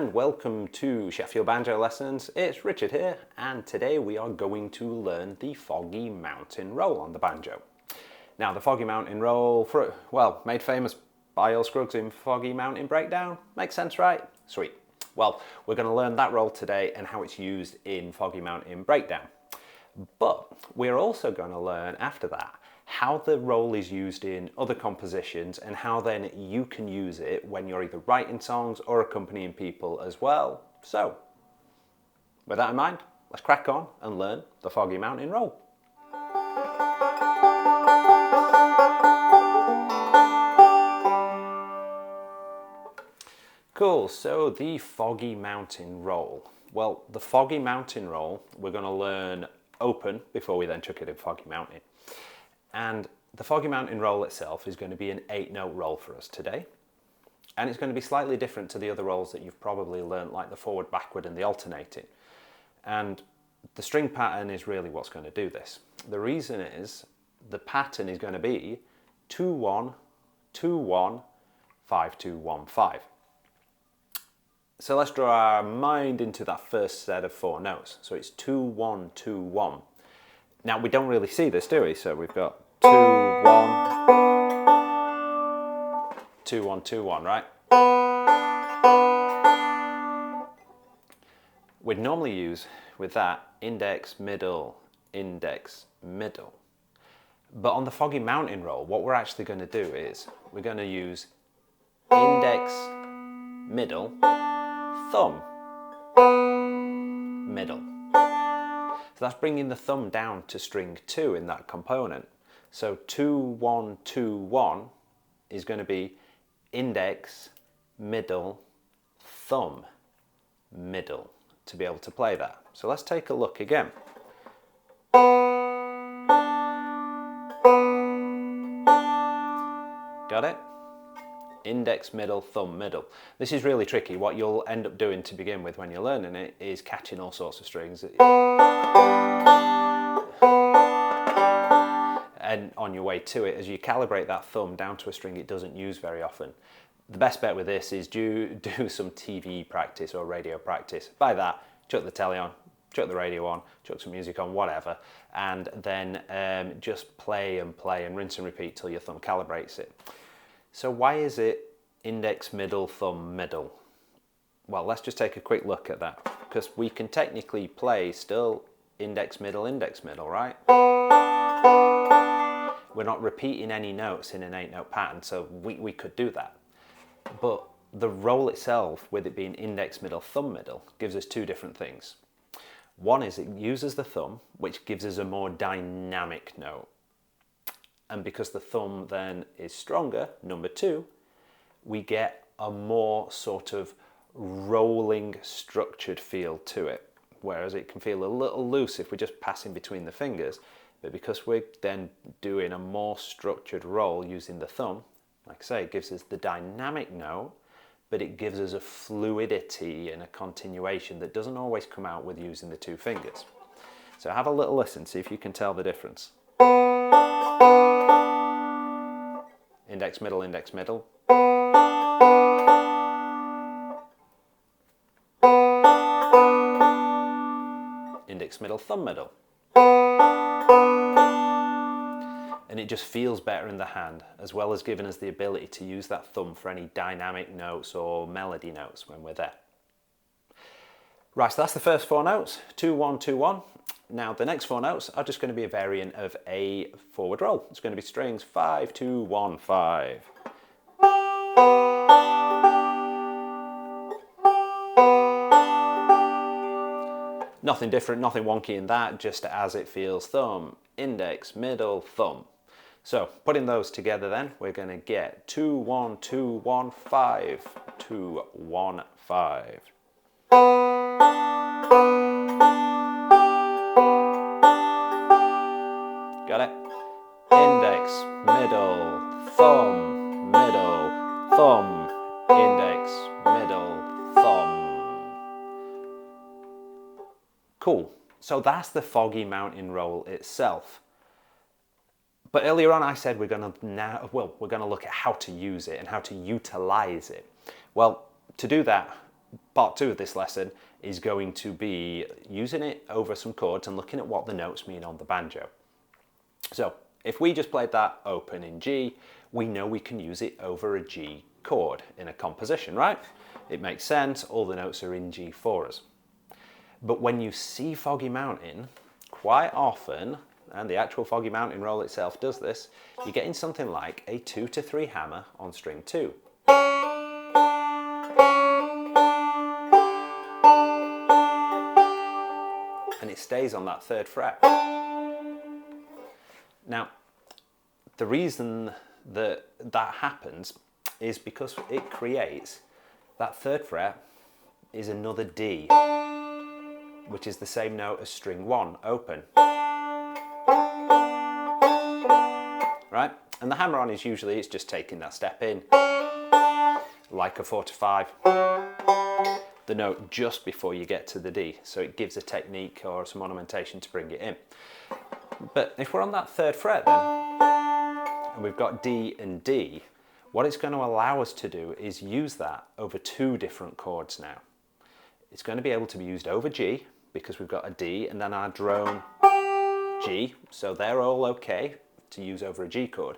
and welcome to Sheffield Banjo Lessons. It's Richard here, and today we are going to learn the Foggy Mountain Roll on the banjo. Now, the Foggy Mountain Roll, made famous by Earl Scruggs in Foggy Mountain Breakdown. Makes sense, right? Sweet. Well, we're going to learn that roll today and how it's used in Foggy Mountain Breakdown. But we're also going to learn after that how the roll is used in other compositions and how then you can use it when you're either writing songs or accompanying people as well. So, with that in mind, let's crack on and learn the Foggy Mountain Roll. Cool, so the Foggy Mountain Roll. Well, the Foggy Mountain Roll, we're going to learn open before we then chuck it in Foggy Mountain. And the Foggy Mountain Roll itself is going to be an 8-note roll for us today. And it's going to be slightly different to the other rolls that you've probably learnt, like the forward, backward and the alternating. And the string pattern is really what's going to do this. The reason is the pattern is going to be 2-1, 2-1, 5-2-1-5. So let's draw our mind into that first set of 4 notes. So it's 2-1, 2-1. Now we don't really see this, do we? So we've got 2-1, 2-1, 2-1, right? We'd normally use with that index, middle, index, middle. But on the Foggy Mountain Roll, what we're actually going to do is we're going to use index, middle, thumb, middle. So that's bringing the thumb down to string 2 in that component. So 2-1, 2-1 is going to be index, middle, thumb, middle to be able to play that. So let's take a look again. Got it? Index, middle, thumb, middle. This is really tricky. What you'll end up doing to begin with when you're learning it is catching all sorts of strings. And on your way to it, as you calibrate that thumb down to a string it doesn't use very often. The best bet with this is do some TV practice or radio practice. By that, chuck the telly on, chuck the radio on, chuck some music on, whatever, and then just play and rinse and repeat till your thumb calibrates it. So why is it index, middle, thumb, middle? Well, let's just take a quick look at that, because we can technically play still index, middle, right? We're not repeating any notes in an 8-note pattern, so we could do that. But the roll itself, with it being index, middle, thumb, middle, gives us 2 different things. One is it uses the thumb, which gives us a more dynamic note. And because the thumb then is stronger, number 2, we get a more sort of rolling, structured feel to it. Whereas it can feel a little loose if we're just passing between the fingers. But because we're then doing a more structured roll using the thumb, like I say, it gives us the dynamic note, but it gives us a fluidity and a continuation that doesn't always come out with using the 2 fingers. So have a little listen, see if you can tell the difference. Index, middle, index, middle. Index, middle, thumb, middle. And it just feels better in the hand, as well as giving us the ability to use that thumb for any dynamic notes or melody notes when we're there. Right, so that's the first 4 notes, 2-1, 2-1. Now the next 4 notes are just going to be a variant of a forward roll. It's going to be strings 5-2-1-5. Nothing different, nothing wonky in that, just as it feels. Thumb, index, middle, thumb. So putting those together then, we're going to get 2-1, 2-1, 5-2-1-5. Got it? Index, middle, thumb, middle, thumb, index, middle, thumb. Cool. So that's the Foggy Mountain Roll itself. But earlier on I said we're going to look at how to use it and how to utilize it. Well, to do that, part 2 of this lesson is going to be using it over some chords and looking at what the notes mean on the banjo. So if we just played that open in G, we know we can use it over a G chord in a composition, right? It makes sense, all the notes are in G for us. But when you see Foggy Mountain, quite often, and the actual Foggy Mountain Roll itself does this, you're getting something like a 2 to 3 hammer on string 2. And it stays on that 3rd fret. Now, the reason that that happens is because it creates that 3rd fret is another D, which is the same note as string 1, open. Right? And the hammer on is usually, it's just taking that step in, like a 4 to 5, the note just before you get to the D. So it gives a technique or some ornamentation to bring it in. But if we're on that 3rd fret then, and we've got D and D, what it's going to allow us to do is use that over 2 different chords now. It's going to be able to be used over G, because we've got a D and then our drone G, so they're all okay to use over a G chord.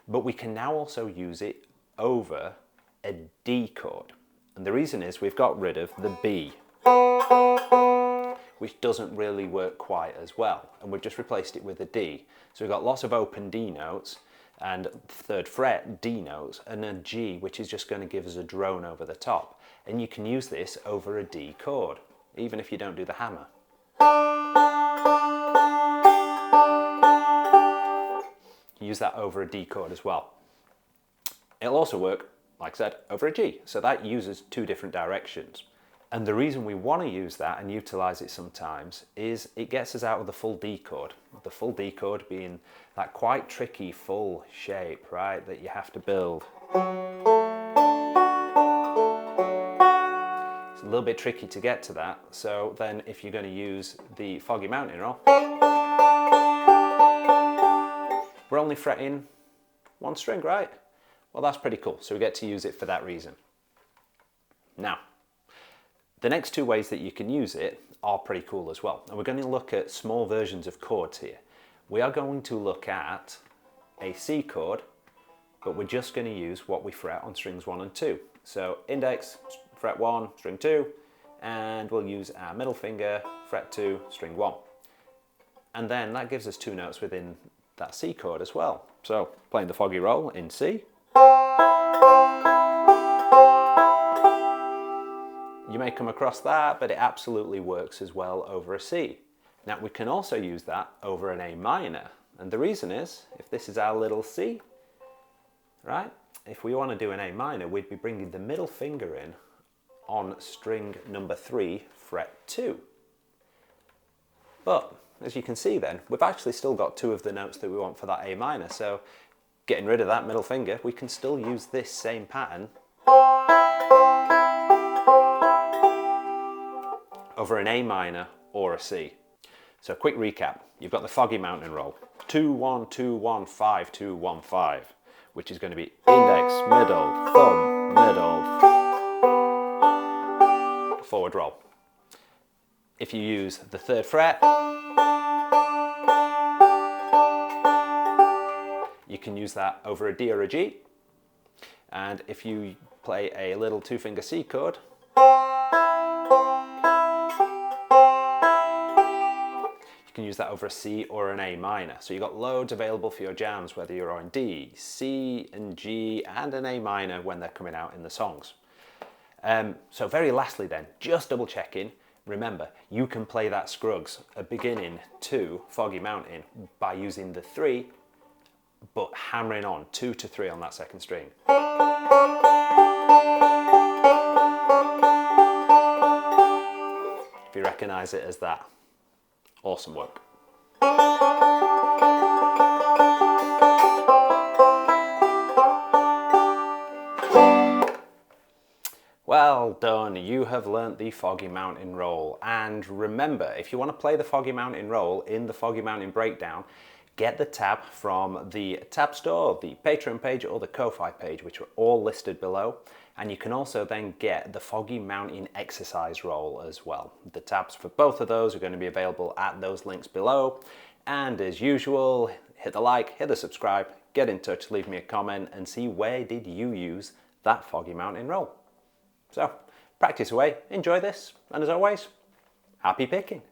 But we can now also use it over a D chord. And the reason is we've got rid of the B, which doesn't really work quite as well. And we've just replaced it with a D. So we've got lots of open D notes and 3rd fret D notes and a G, which is just going to give us a drone over the top. And you can use this over a D chord, even if you don't do the hammer. Use that over a D chord as well. It'll also work, like I said, over a G. So that uses 2 different directions. And the reason we want to use that and utilize it sometimes is it gets us out of the full D chord. The full D chord being that quite tricky full shape, right, that you have to build. It's a little bit tricky to get to that. So then if you're going to use the Foggy Mountain Roll, we're only fretting 1 string, right? Well, that's pretty cool. So we get to use it for that reason. Now, the next 2 ways that you can use it are pretty cool as well. And we're going to look at small versions of chords here. We are going to look at a C chord, but we're just going to use what we fret on strings 1 and 2. So index, fret 1, string 2, and we'll use our middle finger, fret 2, string 1. And then that gives us 2 notes within that C chord as well. So playing the Foggy Roll in C. You may come across that, but it absolutely works as well over a C. Now we can also use that over an A minor. And the reason is, if this is our little C, right? If we want to do an A minor, we'd be bringing the middle finger in on string number 3, fret 2. But as you can see then, we've actually still got 2 of the notes that we want for that A minor. So getting rid of that middle finger, we can still use this same pattern over an A minor or a C. So quick recap, you've got the Foggy Mountain Roll, 2, 1, 2, 1, 5, 2, 1, 5, which is going to be index, middle, thumb, middle, forward roll. If you use the 3rd fret, you can use that over a D or a G. And if you play a little 2-finger C chord, you can use that over a C or an A minor. So you've got loads available for your jams, whether you're on D, C and G and an A minor when they're coming out in the songs. So very lastly then, just double checking, remember, you can play that Scruggs, a beginning to Foggy Mountain, by using the 3, but hammering on 2 to 3 on that 2nd string. If you recognize it as that. Awesome work. Well done, you have learnt the Foggy Mountain Roll. And remember, if you want to play the Foggy Mountain Roll in the Foggy Mountain Breakdown, get the tab from the Tab Store, the Patreon page, or the Ko-Fi page, which are all listed below. And you can also then get the Foggy Mountain exercise roll as well. The tabs for both of those are going to be available at those links below. And as usual, hit the like, hit the subscribe, get in touch, leave me a comment, and see where did you use that Foggy Mountain roll. So, practice away, enjoy this, and as always, happy picking.